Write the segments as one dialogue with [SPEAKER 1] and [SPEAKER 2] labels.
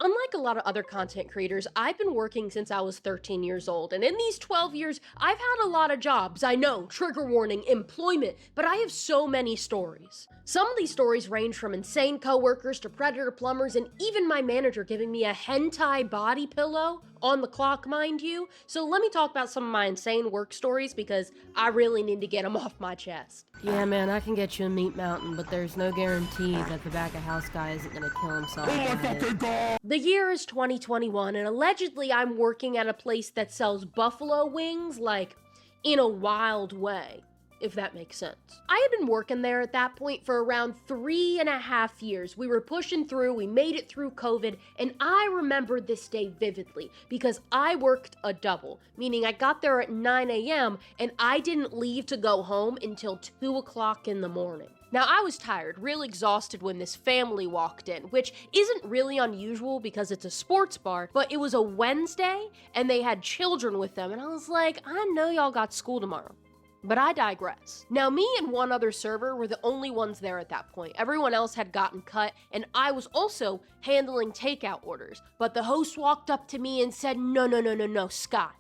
[SPEAKER 1] Unlike a lot of other content creators, I've been working since I was 13 years old, and in these 12 years, I've had a lot of jobs. I know, trigger warning, employment, but I have so many stories. Some of these stories range from insane coworkers to predator plumbers, and even my manager giving me a hentai body pillow, on the clock, mind you. So let me talk about some of my insane work stories because I really need to get them off my chest.
[SPEAKER 2] Yeah, man, I can get you a meat mountain, but there's no guarantee that the back-of-house guy isn't gonna kill himself. Oh my fucking
[SPEAKER 1] God! The year is 2021, and allegedly I'm working at a place that sells buffalo wings, like, in a wild way, if that makes sense. I had been working there at that point for around 3.5 years. We were pushing through, we made it through COVID, and I remember this day vividly because I worked a double, meaning I got there at 9 a.m. and I didn't leave to go home until 2 o'clock in the morning. Now, I was tired, real exhausted when this family walked in, which isn't really unusual because it's a sports bar, but it was a Wednesday and they had children with them, and I was like, I know y'all got school tomorrow. But I digress. Now, me and one other server were the only ones there at that point. Everyone else had gotten cut, and I was also handling takeout orders. But the host walked up to me and said, no, Scott.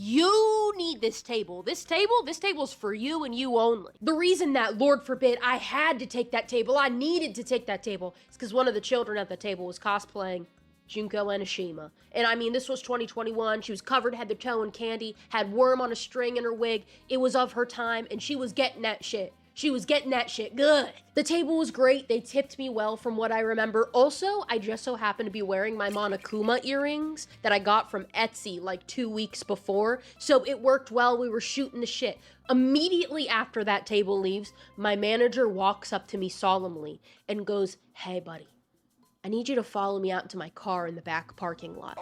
[SPEAKER 1] You need this table. This table's for you and you only. The reason that, Lord forbid, I had to take that table, I needed to take that table, is because one of the children at the table was cosplaying Junko Enoshima. And I mean, this was 2021. She was covered head to toe in candy, had worm on a string in her wig. It was of her time, and she was getting that shit. She was getting that shit good. The table was great. They tipped me well from what I remember. Also, I just so happened to be wearing my Monokuma earrings that I got from Etsy like 2 weeks before. So it worked well. We were shooting the shit. Immediately after that table leaves, my manager walks up to me solemnly and goes, "Hey, buddy, I need you to follow me out into my car in the back parking lot."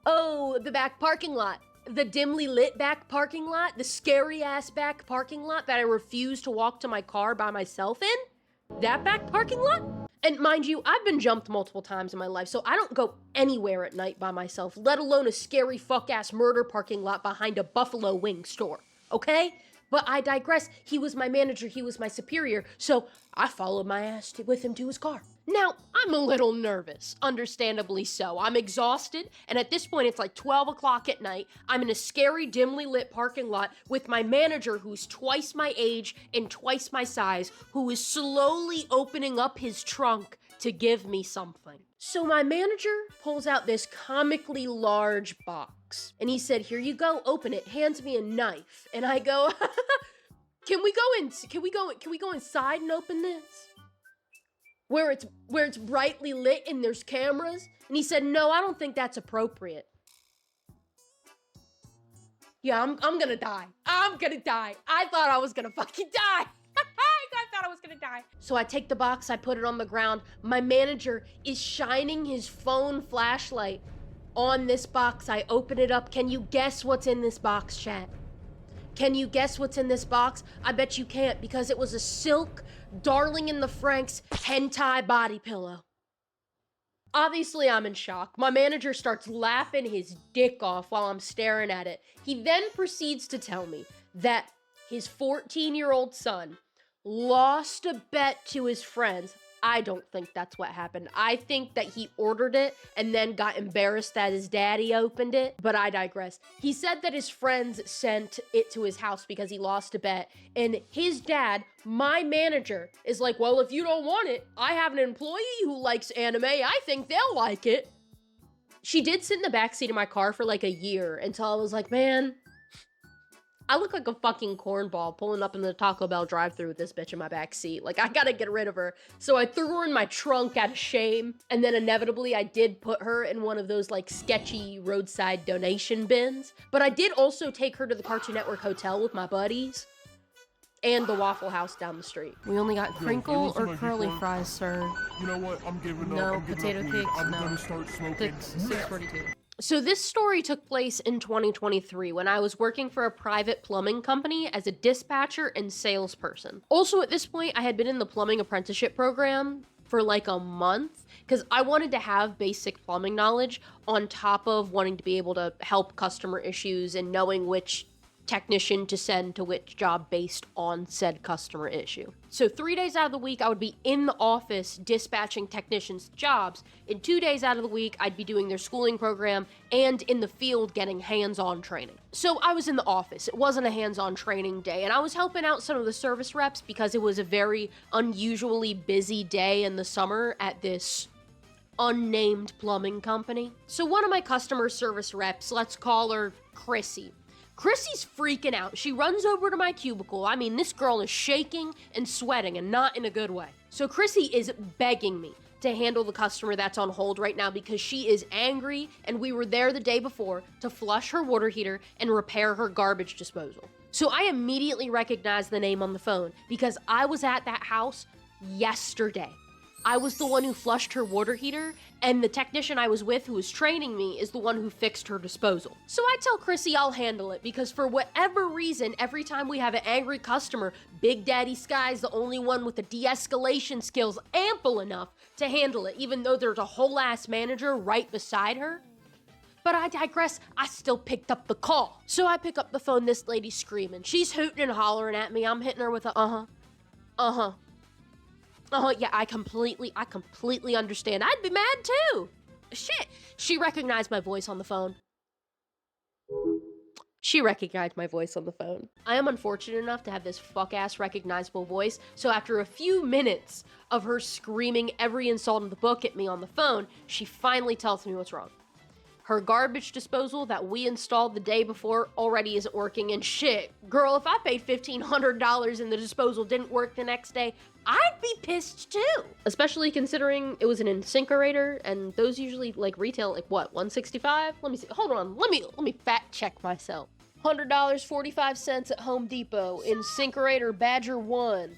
[SPEAKER 1] Oh, the back parking lot. The dimly lit back parking lot. The scary-ass back parking lot that I refuse to walk to my car by myself in. That back parking lot? And mind you, I've been jumped multiple times in my life, so I don't go anywhere at night by myself, let alone a scary fuck-ass murder parking lot behind a buffalo wing store, okay? But I digress. He was my manager, he was my superior, so I followed my ass with him to his car. Now, I'm a little nervous, understandably so. I'm exhausted, and at this point it's like 12 o'clock at night. I'm in a scary, dimly lit parking lot with my manager who's twice my age and twice my size, who is slowly opening up his trunk to give me something. So my manager pulls out this comically large box, and he said, "Here you go, open it," hands me a knife, and I go, Can we go inside and open this? Where it's brightly lit and there's cameras? And he said, "No, I don't think that's appropriate." Yeah, I'm gonna die. I'm gonna die. I thought I was gonna fucking die. I thought I was gonna die. So I take the box, I put it on the ground. My manager is shining his phone flashlight on this box. I open it up. Can you guess what's in this box, chat? Can you guess what's in this box? I bet you can't, because it was a silk Darling in the Franxx hentai body pillow. Obviously, I'm in shock. My manager starts laughing his dick off while I'm staring at it. He then proceeds to tell me that his 14-year-old son lost a bet to his friends. I don't think that's what happened. I think that he ordered it and then got embarrassed that his daddy opened it, but I digress. He said that his friends sent it to his house because he lost a bet, and his dad, my manager, is like, "Well, if you don't want it, I have an employee who likes anime. I think they'll like it." She did sit in the backseat of my car for like a year until I was like, man, I look like a fucking cornball pulling up in the Taco Bell drive-thru with this bitch in my back seat. Like, I gotta get rid of her. So I threw her in my trunk out of shame, and then inevitably I did put her in one of those, like, sketchy roadside donation bins. But I did also take her to the Cartoon Network Hotel with my buddies and the Waffle House down the street.
[SPEAKER 2] We only got crinkle or curly fries, sir.
[SPEAKER 3] You know what? I'm giving up.
[SPEAKER 2] No, potato cakes,
[SPEAKER 3] I'm
[SPEAKER 2] no.
[SPEAKER 3] gonna start smoking.
[SPEAKER 2] 642.
[SPEAKER 1] So this story took place in 2023 when I was working for a private plumbing company as a dispatcher and salesperson. Also at this point, I had been in the plumbing apprenticeship program for like a month because I wanted to have basic plumbing knowledge on top of wanting to be able to help customer issues and knowing which technician to send to which job based on said customer issue. So 3 days out of the week, I would be in the office dispatching technicians to jobs. In 2 days out of the week, I'd be doing their schooling program and in the field getting hands-on training. So I was in the office. It wasn't a hands-on training day, and I was helping out some of the service reps because it was a very unusually busy day in the summer at this unnamed plumbing company. So one of my customer service reps, let's call her Chrissy. Chrissy's freaking out. She runs over to my cubicle. I mean, this girl is shaking and sweating, and not in a good way. So Chrissy is begging me to handle the customer that's on hold right now because she is angry, and we were there the day before to flush her water heater and repair her garbage disposal. So I immediately recognized the name on the phone because I was at that house yesterday. I was the one who flushed her water heater, and the technician I was with who was training me is the one who fixed her disposal. So I tell Chrissy I'll handle it because for whatever reason, every time we have an angry customer, Big Daddy Sky's the only one with the de-escalation skills ample enough to handle it, even though there's a whole ass manager right beside her. But I digress, I still picked up the call. So I pick up the phone, this lady's screaming. She's hooting and hollering at me. I'm hitting her with a yeah, I completely understand. I'd be mad too. Shit. She recognized my voice on the phone. I am unfortunate enough to have this fuck-ass recognizable voice, so after a few minutes of her screaming every insult in the book at me on the phone, she finally tells me what's wrong. Her garbage disposal that we installed the day before already isn't working, and shit, girl, if I paid $1,500 and the disposal didn't work the next day, I'd be pissed too. Especially considering it was an incinerator, and those usually like retail like what, $165? Let me see. Hold on. Let me fact check myself. $100, 45 cents at Home Depot. Incinerator Badger 1.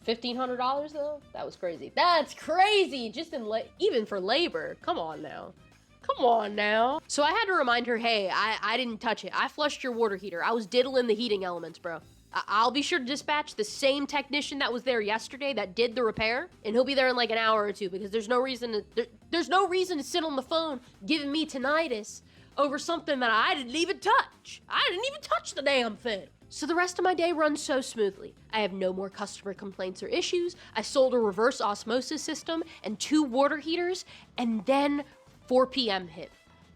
[SPEAKER 1] $1,500 though? That was crazy. That's crazy! Just in even for labor. Come on now. So I had to remind her, hey, I didn't touch it. I flushed your water heater. I was diddling the heating elements, bro. I'll be sure to dispatch the same technician that was there yesterday that did the repair, and he'll be there in like an hour or two because there's no reason to sit on the phone giving me tinnitus over something that I didn't even touch. I didn't even touch the damn thing. So the rest of my day runs so smoothly. I have no more customer complaints or issues. I sold a reverse osmosis system and 2 water heaters, and then 4 p.m. hit.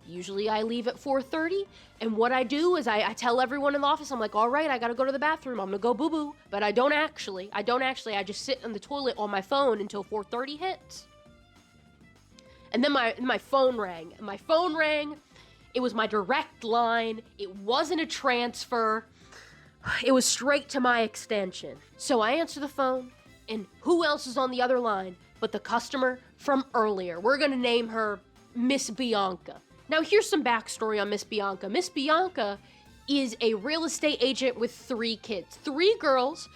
[SPEAKER 1] Usually I leave at 4:30, and what I do is I tell everyone in the office, I'm like, all right, I gotta go to the bathroom, I'm gonna go boo-boo, but I don't actually, I just sit on the toilet on my phone until 4:30 hits. And then my phone rang. It was my direct line, it wasn't a transfer, it was straight to my extension. So I answer the phone, and who else is on the other line but the customer from earlier? We're gonna name her Miss Bianca. Now here's some backstory on Miss Bianca. Miss Bianca is a real estate agent with 3 kids. 3 girls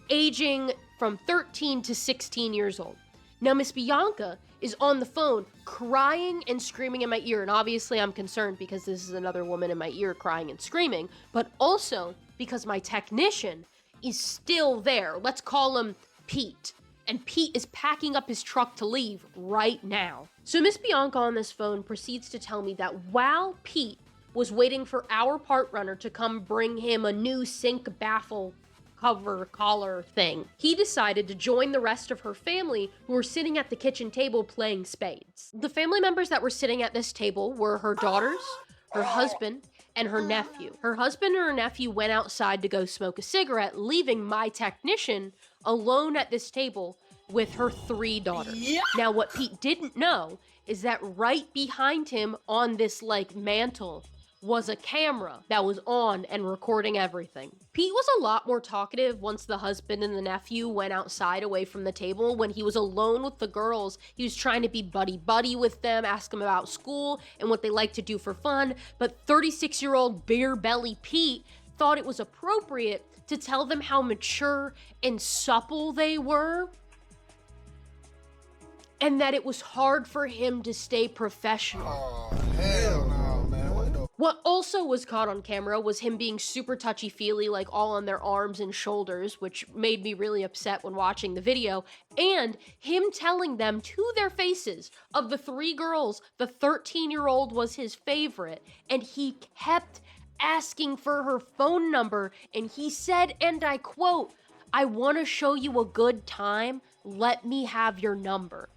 [SPEAKER 1] aging from 13 to 16 years old. Now Miss Bianca is on the phone crying and screaming in my ear, and obviously I'm concerned because this is another woman in my ear crying and screaming, but also because my technician is still there. Let's call him Pete. And Pete is packing up his truck to leave right now. So Miss Bianca on this phone proceeds to tell me that while Pete was waiting for our part runner to come bring him a new sink baffle cover collar thing, he decided to join the rest of her family who were sitting at the kitchen table playing spades. The family members that were sitting at this table were her daughters, her husband, and her nephew. Her husband and her nephew went outside to go smoke a cigarette, leaving my technician alone at this table with her 3 daughters. Yeah. Now, what Pete didn't know is that right behind him on this, like, mantle was a camera that was on and recording everything. Pete was a lot more talkative once the husband and the nephew went outside away from the table. When he was alone with the girls, he was trying to be buddy-buddy with them, ask them about school and what they like to do for fun, but 36-year-old beer belly Pete thought it was appropriate to tell them how mature and supple they were, and that it was hard for him to stay professional.
[SPEAKER 4] Oh, hell no, man.
[SPEAKER 1] What also was caught on camera was him being super touchy-feely, like all on their arms and shoulders, which made me really upset when watching the video, and him telling them to their faces, of the 3 girls, the 13-year-old was his favorite, and he kept asking for her phone number, and he said, and I quote, "I want to show you a good time. Let me have your number."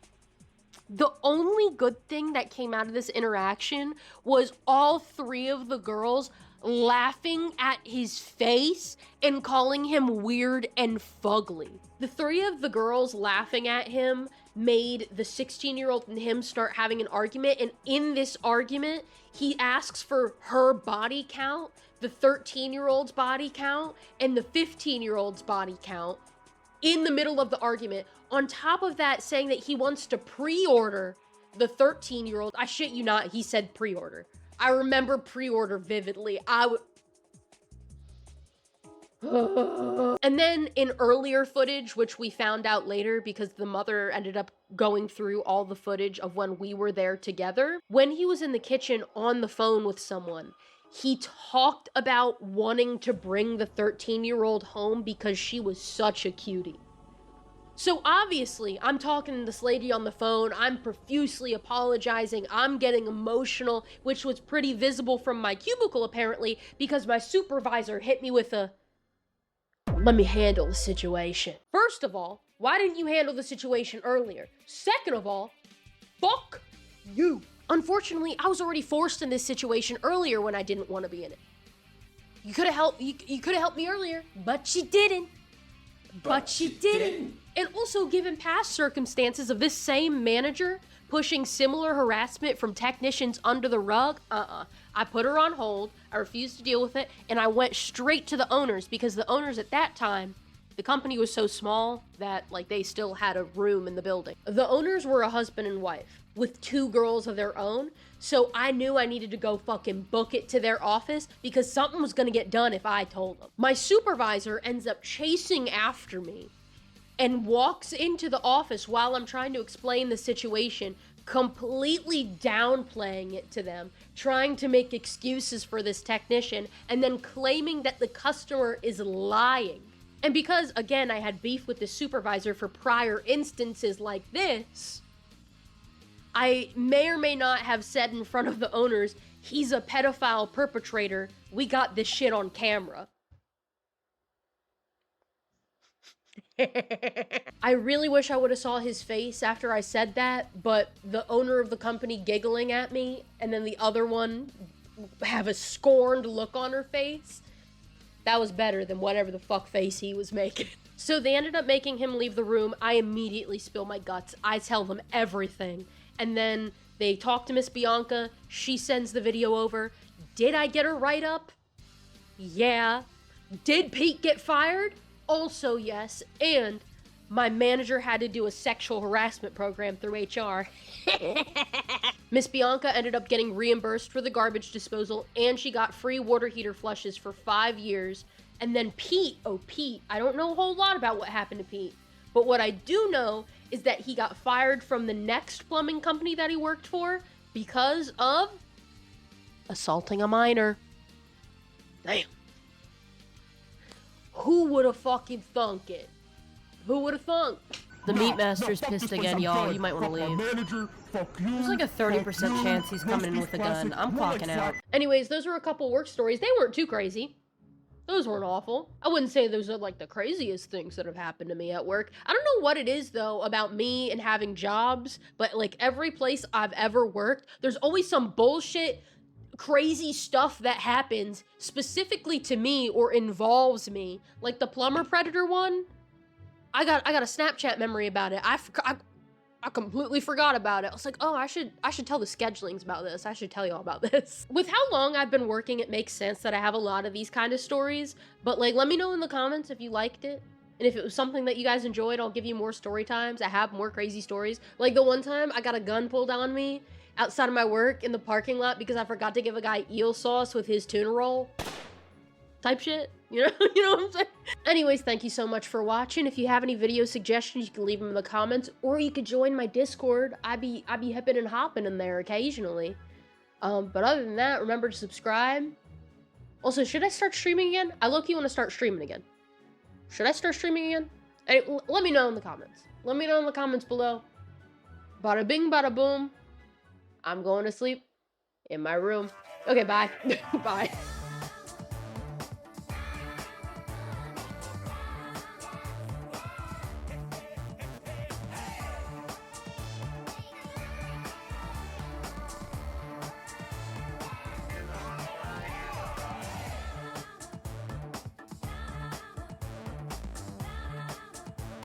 [SPEAKER 1] The only good thing that came out of this interaction was all three of the girls laughing at his face and calling him weird and fugly. The three of the girls laughing at him made the 16-year-old and him start having an argument, and in this argument, he asks for her body count, the 13-year-old's body count, and the 15-year-old's body count in the middle of the argument. On top of that, saying that he wants to pre-order the 13-year-old. I shit you not, he said pre-order. I remember pre-order vividly. And then in earlier footage, which we found out later because the mother ended up going through all the footage of when we were there together, when he was in the kitchen on the phone with someone, he talked about wanting to bring the 13-year-old home because she was such a cutie. So obviously, I'm talking to this lady on the phone, I'm profusely apologizing, I'm getting emotional, which was pretty visible from my cubicle apparently, because my supervisor hit me with a, "Let me handle the situation." First of all, why didn't you handle the situation earlier? Second of all, fuck you. Unfortunately, I was already forced in this situation earlier when I didn't want to be in it. You could have helped. You could have helped me earlier, but you didn't. But you didn't. And also, given past circumstances of this same manager pushing similar harassment from technicians under the rug, I put her on hold. I refused to deal with it, and I went straight to the owners because the owners at that time, the company was so small that like they still had a room in the building. The owners were a husband and wife with 2 girls of their own, so I knew I needed to go fucking book it to their office because something was gonna get done if I told them. My supervisor ends up chasing after me and walks into the office while I'm trying to explain the situation, completely downplaying it to them, trying to make excuses for this technician, and then claiming that the customer is lying. And because, again, I had beef with the supervisor for prior instances like this, I may or may not have said in front of the owners, "He's a pedophile perpetrator. We got this shit on camera." I really wish I would have saw his face after I said that, but the owner of the company giggling at me, and then the other one have a scorned look on her face, that was better than whatever the fuck face he was making. So they ended up making him leave the room. I immediately spill my guts. I tell them everything. And then they talk to Miss Bianca. She sends the video over. Did I get her write-up? Yeah. Did Pete get fired? Also yes. And my manager had to do a sexual harassment program through HR. Miss Bianca ended up getting reimbursed for the garbage disposal, and she got free water heater flushes for 5 years. And then Pete, I don't know a whole lot about what happened to Pete, but what I do know is that he got fired from the next plumbing company that he worked for because of assaulting a minor. Damn. Who would have fucking thunk it? Who would have thunk?
[SPEAKER 2] The meat master's pissed again, y'all. You might want to leave. There's like a 30% chance he's coming in with a gun. I'm clocking out.
[SPEAKER 1] Anyways, those were a couple work stories. They weren't too crazy. Those weren't awful. I wouldn't say those are like the craziest things that have happened to me at work. I don't know what it is though about me and having jobs, but like every place I've ever worked, there's always some bullshit, crazy stuff that happens specifically to me or involves me. Like the plumber predator one. I got a Snapchat memory about it. I completely forgot about it. I was like, oh, I should tell the schedulings about this. I should tell y'all about this. With how long I've been working, it makes sense that I have a lot of these kind of stories. But like, let me know in the comments if you liked it. And if it was something that you guys enjoyed, I'll give you more story times. I have more crazy stories. Like the one time I got a gun pulled on me outside of my work in the parking lot because I forgot to give a guy eel sauce with his tuna roll. Type shit. You know what I'm saying? Anyways, thank you so much for watching. If you have any video suggestions, you can leave them in the comments, or you could join my Discord. I be hipping and hopping in there occasionally. But other than that, remember to subscribe. Also, should I start streaming again? I low-key want to start streaming again. Should I start streaming again? Hey, let me know in the comments. Let me know in the comments below. Bada bing, bada boom. I'm going to sleep in my room. Okay, bye. Bye.